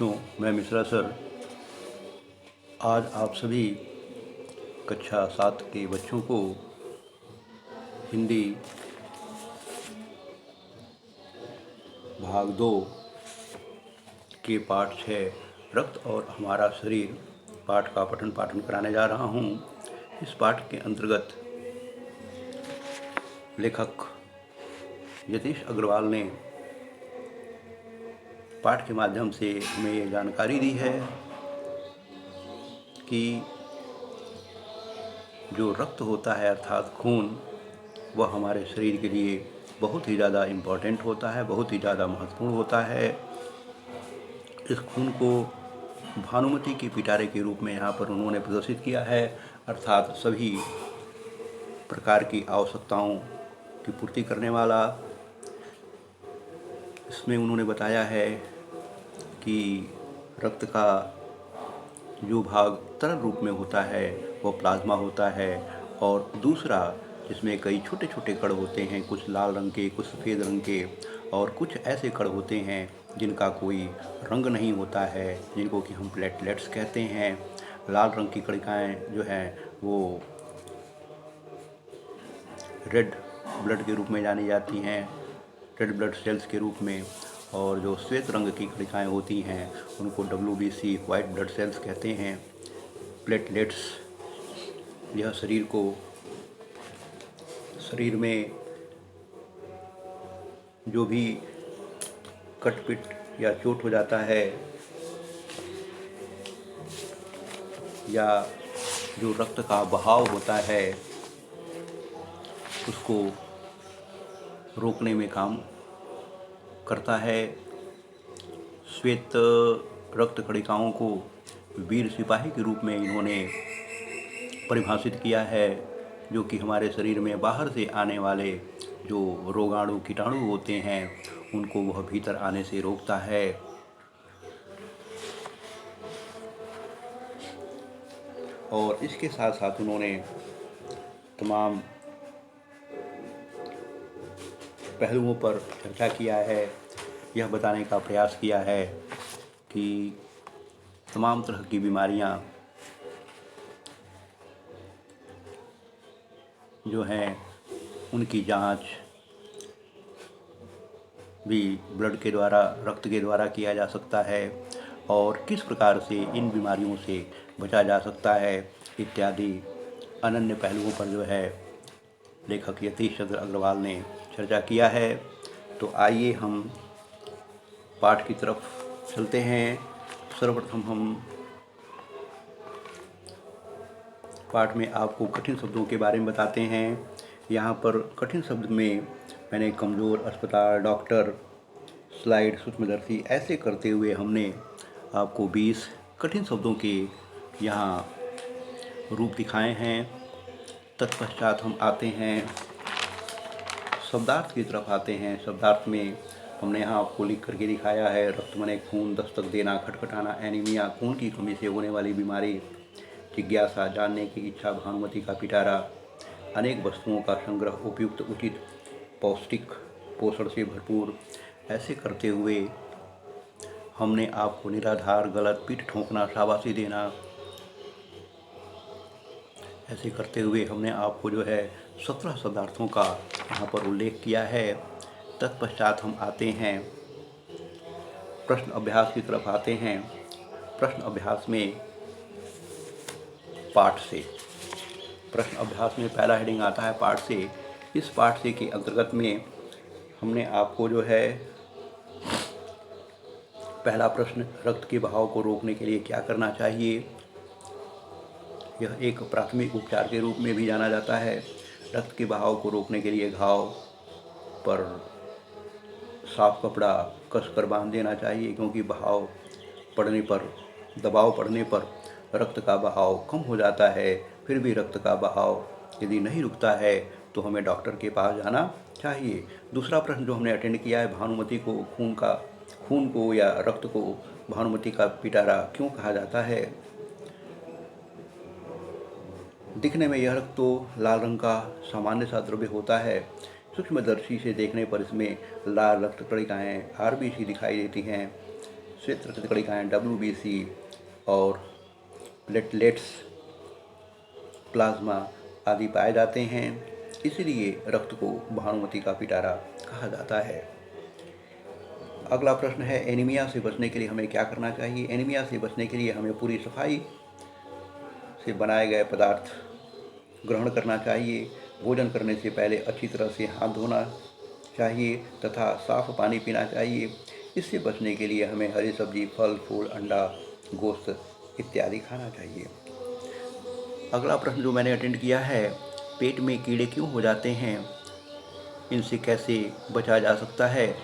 बच्चों, मैं मिश्रा सर आज आप सभी कक्षा 7 के बच्चों को हिंदी भाग 2 के पाठ 6 रक्त और हमारा शरीर पाठ का पठन पाठन कराने जा रहा हूँ। इस पाठ के अंतर्गत लेखक यतीश अग्रवाल ने पाठ के माध्यम से हमें ये जानकारी दी है कि जो रक्त होता है अर्थात खून, वह हमारे शरीर के लिए बहुत ही ज़्यादा इम्पॉर्टेंट होता है, बहुत ही ज़्यादा महत्वपूर्ण होता है। इस खून को भानुमति के पिटारे के रूप में यहाँ पर उन्होंने प्रदर्शित किया है, अर्थात सभी प्रकार की आवश्यकताओं की पूर्ति करने वाला। इसमें उन्होंने बताया है कि रक्त का जो भाग तरल रूप में होता है वह प्लाज्मा होता है, और दूसरा जिसमें कई छोटे छोटे कण होते हैं, कुछ लाल रंग के, कुछ सफ़ेद रंग के, और कुछ ऐसे कण होते हैं जिनका कोई रंग नहीं होता है, जिनको कि हम प्लेटलेट्स कहते हैं। लाल रंग की कणिकाएँ जो हैं वो रेड ब्लड के रूप में जानी जाती हैं, रेड ब्लड सेल्स के रूप में, और जो श्वेत रंग की कणिकाएँ होती हैं उनको WBC वाइट ब्लड सेल्स कहते हैं। प्लेटलेट्स यह शरीर में जो भी कटपिट या चोट हो जाता है, या जो रक्त का बहाव होता है, उसको रोकने में काम करता है। श्वेत रक्त कणिकाओं को वीर सिपाही के रूप में इन्होंने परिभाषित किया है, जो कि हमारे शरीर में बाहर से आने वाले जो रोगाणु कीटाणु होते हैं उनको वह भीतर आने से रोकता है। और इसके साथ साथ उन्होंने तमाम पहलुओं पर चर्चा किया है, यह बताने का प्रयास किया है कि तमाम तरह की बीमारियां जो हैं उनकी जांच भी ब्लड के द्वारा, रक्त के द्वारा किया जा सकता है, और किस प्रकार से इन बीमारियों से बचा जा सकता है इत्यादि अनन्य पहलुओं पर जो है लेखक यतीश चंद्र अग्रवाल ने चर्चा किया है। तो आइए हम पाठ की तरफ चलते हैं। सर्वप्रथम हम पाठ में आपको कठिन शब्दों के बारे में बताते हैं। यहाँ पर कठिन शब्द में मैंने कमज़ोर, अस्पताल, डॉक्टर, स्लाइड, सूक्ष्मदर्शी ऐसे करते हुए हमने आपको 20 कठिन शब्दों के यहाँ रूप दिखाए हैं। तत्पश्चात हम आते हैं शब्दार्थ की तरफ आते हैं। शब्दार्थ में हमने यहाँ आपको लिख करके दिखाया है। रक्त माने खून, दस्तक देना, खटखटाना, एनीमिया, खून की कमी से होने वाली बीमारी, जिज्ञासा, जानने की इच्छा, भानुमति का पिटारा, अनेक वस्तुओं का संग्रह, उपयुक्त, उचित, पौष्टिक, पोषण से भरपूर, ऐसे करते हुए हमने आपको निराधार, गलत, पीठ ठोंकना, शाबाशी देना, ऐसे करते हुए हमने आपको जो है 17 शब्दार्थों का यहाँ पर उल्लेख किया है। तत्पश्चात हम आते हैं प्रश्न अभ्यास की तरफ आते हैं। प्रश्न अभ्यास में पाठ से, प्रश्न अभ्यास में पहला हेडिंग आता है पाठ से। इस पाठ से के अंतर्गत में हमने आपको जो है पहला प्रश्न, रक्त के बहाव को रोकने के लिए क्या करना चाहिए। यह एक प्राथमिक उपचार के रूप में भी जाना जाता है। रक्त के बहाव को रोकने के लिए घाव पर साफ कपड़ा कसकर बांध देना चाहिए, क्योंकि बहाव पड़ने पर, दबाव पड़ने पर रक्त का बहाव कम हो जाता है। फिर भी रक्त का बहाव यदि नहीं रुकता है तो हमें डॉक्टर के पास जाना चाहिए। दूसरा प्रश्न जो हमने अटेंड किया है, भानुमति को खून को या रक्त को भानुमति का पिटारा क्यों कहा जाता है। दिखने में यह रक्त तो लाल रंग का सामान्य सा द्रव्य होता है। सूक्ष्मदर्शी से देखने पर इसमें लाल रक्त कणिकाएँ RBC दिखाई देती हैं। श्वेत रक्त कणिकाएँ WBC और प्लेटलेट्स, प्लाज्मा आदि पाए जाते हैं। इसलिए रक्त को भानुमति का पिटारा कहा जाता है। अगला प्रश्न है, एनीमिया से बचने के लिए हमें क्या करना चाहिए? एनीमिया से बचने के लिए हमें पूरी सफाई से बनाए गए पदार्थ ग्रहण करना चाहिए। भोजन करने से पहले अच्छी तरह से हाथ धोना चाहिए तथा साफ पानी पीना चाहिए। इससे बचने के लिए हमें हरी सब्जी, फल, फूल, अंडा, गोश्त इत्यादि खाना चाहिए। अगला प्रश्न जो मैंने अटेंड किया है, पेट में कीड़े क्यों हो जाते हैं, इनसे कैसे बचा जा सकता है?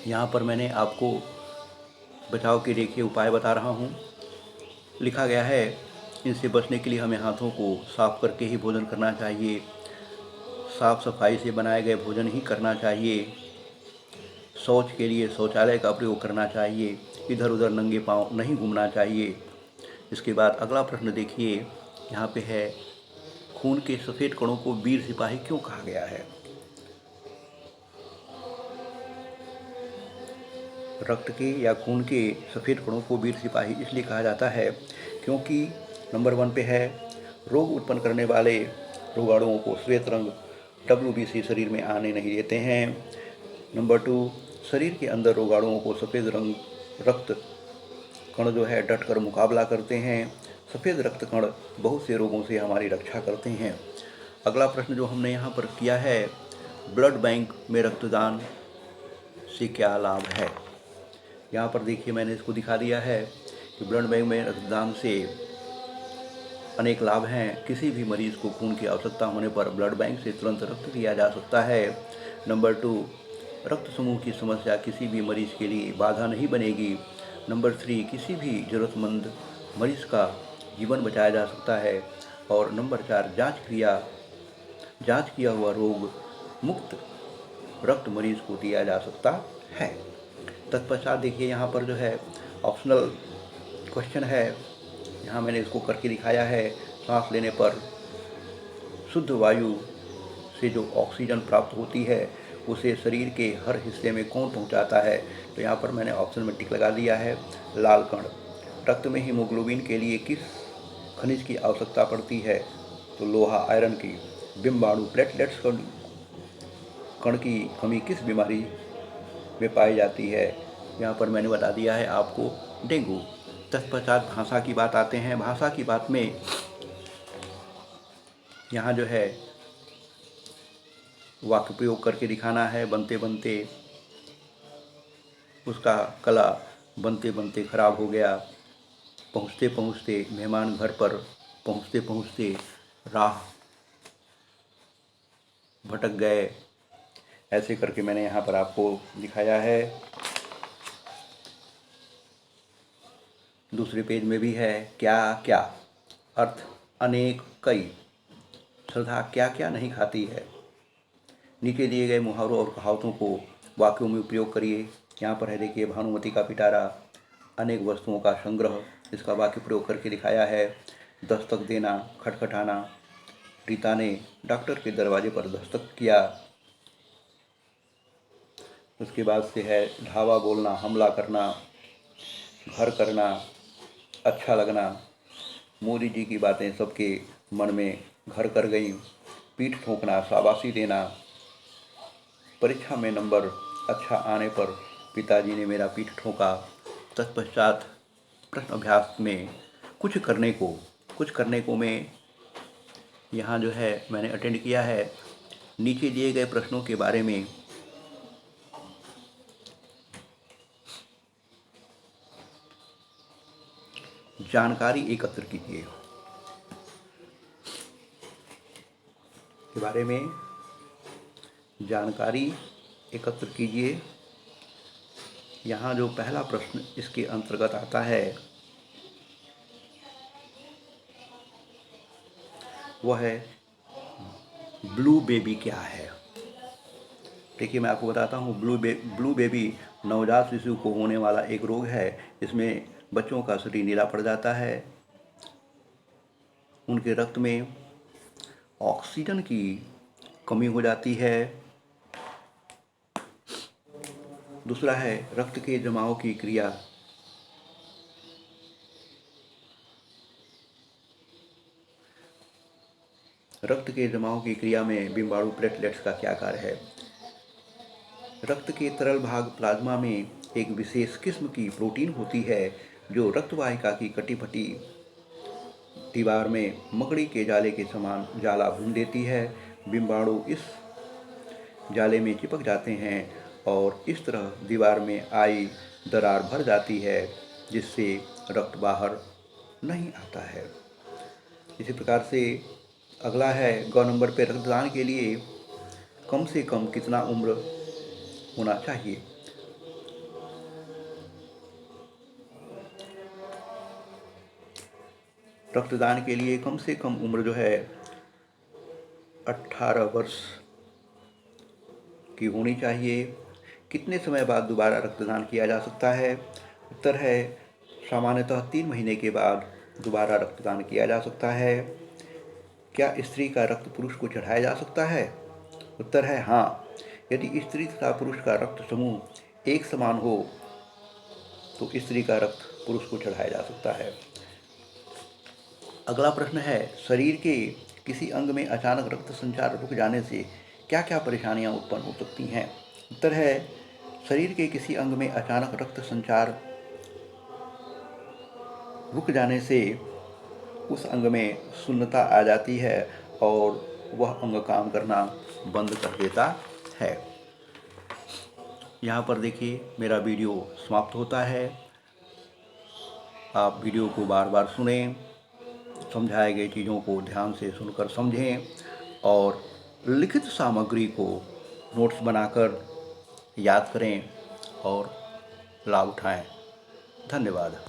यहाँ पर मैंने आपको बचाव के रेखीय उपाय बता रहा हूँ। लिखा गया है, इनसे बचने के लिए हमें हाथों को साफ करके ही भोजन करना चाहिए। साफ सफाई से बनाए गए भोजन ही करना चाहिए। शौच के लिए शौचालय का प्रयोग करना चाहिए। इधर उधर नंगे पांव नहीं घूमना चाहिए। इसके बाद अगला प्रश्न देखिए, यहाँ पे है, खून के सफ़ेद कणों को वीर सिपाही क्यों कहा गया है? रक्त के या खून के सफ़ेद कणों को वीर सिपाही इसलिए कहा जाता है क्योंकि नंबर 1 पे है, रोग उत्पन्न करने वाले रोगाणुओं को श्वेत रंग WBC शरीर में आने नहीं देते हैं। नंबर 2, शरीर के अंदर रोगाणुओं को सफ़ेद रंग रक्त कण जो है डट कर मुकाबला करते हैं। सफ़ेद रक्त कण बहुत से रोगों से हमारी रक्षा करते हैं। अगला प्रश्न जो हमने यहाँ पर किया है, ब्लड बैंक में रक्तदान से क्या लाभ है? यहाँ पर देखिए मैंने इसको दिखा दिया है कि ब्लड बैंक में रक्तदान से अनेक लाभ हैं। किसी भी मरीज को खून की आवश्यकता होने पर ब्लड बैंक से तुरंत रक्त दिया जा सकता है। नंबर 2, रक्त समूह की समस्या किसी भी मरीज के लिए बाधा नहीं बनेगी। नंबर 3, किसी भी ज़रूरतमंद मरीज का जीवन बचाया जा सकता है। और नंबर 4, जांच किया हुआ रोग मुक्त रक्त मरीज को दिया जा सकता है। तत्पश्चात देखिए यहाँ पर जो है ऑप्शनल क्वेश्चन है, यहाँ मैंने इसको करके दिखाया है। सांस लेने पर शुद्ध वायु से जो ऑक्सीजन प्राप्त होती है उसे शरीर के हर हिस्से में कौन पहुँचाता है? तो यहाँ पर मैंने ऑप्शन में टिक लगा दिया है, लाल कण। रक्त में हीमोग्लोबिन के लिए किस खनिज की आवश्यकता पड़ती है? तो लोहा, आयरन की। बिम्बाणु, प्लेटलेट्स कण की कमी किस बीमारी में पाई जाती है? यहाँ पर मैंने बता दिया है आपको, डेंगू। तत्पश्चात भाषा की बात आते हैं। भाषा की बात में यहाँ जो है वाक्य प्रयोग करके दिखाना है। बनते बनते उसका कला बनते बनते खराब हो गया। पहुँचते पहुँचते मेहमान घर पर पहुँचते पहुँचते राह भटक गए। ऐसे करके मैंने यहाँ पर आपको दिखाया है। दूसरे पेज में भी है, क्या क्या अर्थ अनेक, कई। श्रद्धा क्या क्या नहीं खाती है। नीचे दिए गए मुहावरों और कहावतों को वाक्यों में उपयोग करिए। यहाँ पर है देखिए, भानुमति का पिटारा अनेक वस्तुओं का संग्रह, इसका वाक्य प्रयोग करके दिखाया है। दस्तक देना, खटखटाना। रीता ने डॉक्टर के दरवाजे पर दस्तक किया। उसके बाद से है, धावा बोलना, हमला करना, घर करना, अच्छा लगना। मोदी जी की बातें सबके मन में घर कर गईं। पीठ ठोकना, शाबाशी देना। परीक्षा में नंबर अच्छा आने पर पिताजी ने मेरा पीठ ठोका। तत्पश्चात प्रश्न अभ्यास में कुछ करने को मैं यहाँ जो है मैंने अटेंड किया है। नीचे दिए गए प्रश्नों के बारे में जानकारी एकत्र कीजिए। के बारे में जानकारी एकत्र कीजिए। यहाँ जो पहला प्रश्न इसके अंतर्गत आता है वह है, ब्लू बेबी क्या है? देखिए मैं आपको बताता हूँ, ब्लू बेबी नवजात शिशु को होने वाला एक रोग है। इसमें बच्चों का शरीर नीला पड़ जाता है। उनके रक्त में ऑक्सीजन की कमी हो जाती है। दूसरा है रक्त के जमाव की क्रिया। रक्त के जमाव की क्रिया में बिम्बाणु प्लेटलेट्स का क्या कार्य है। रक्त के तरल भाग प्लाज्मा में एक विशेष किस्म की प्रोटीन होती है जो रक्त वाहिका की कटी फटी दीवार में मकड़ी के जाले के समान जाला बुन देती है। बिम्बाणु इस जाले में चिपक जाते हैं और इस तरह दीवार में आई दरार भर जाती है जिससे रक्त बाहर नहीं आता है। इसी प्रकार से अगला है ग नंबर पे रक्तदान के लिए कम से कम कितना उम्र होना चाहिए। रक्तदान के लिए कम से कम उम्र जो है 18 वर्ष की होनी चाहिए। कितने समय बाद दोबारा रक्तदान किया जा सकता है। उत्तर है सामान्यतः 3 महीने के बाद दोबारा रक्तदान किया जा सकता है। क्या स्त्री का रक्त पुरुष को चढ़ाया जा सकता है। उत्तर है हाँ, यदि स्त्री तथा पुरुष का रक्त समूह एक समान हो तो स्त्री का रक्त पुरुष को चढ़ाया जा सकता है। अगला प्रश्न है शरीर के किसी अंग में अचानक रक्त संचार रुक जाने से क्या क्या परेशानियां उत्पन्न हो सकती हैं। उत्तर है शरीर के किसी अंग में अचानक रक्त संचार रुक जाने से उस अंग में शून्यता आ जाती है और वह अंग काम करना बंद कर देता है। यहाँ पर देखिए मेरा वीडियो समाप्त होता है। आप वीडियो को बार बार सुनें, समझाए गए चीज़ों को ध्यान से सुनकर समझें और लिखित सामग्री को नोट्स बनाकर याद करें और लाभ उठाएं। धन्यवाद।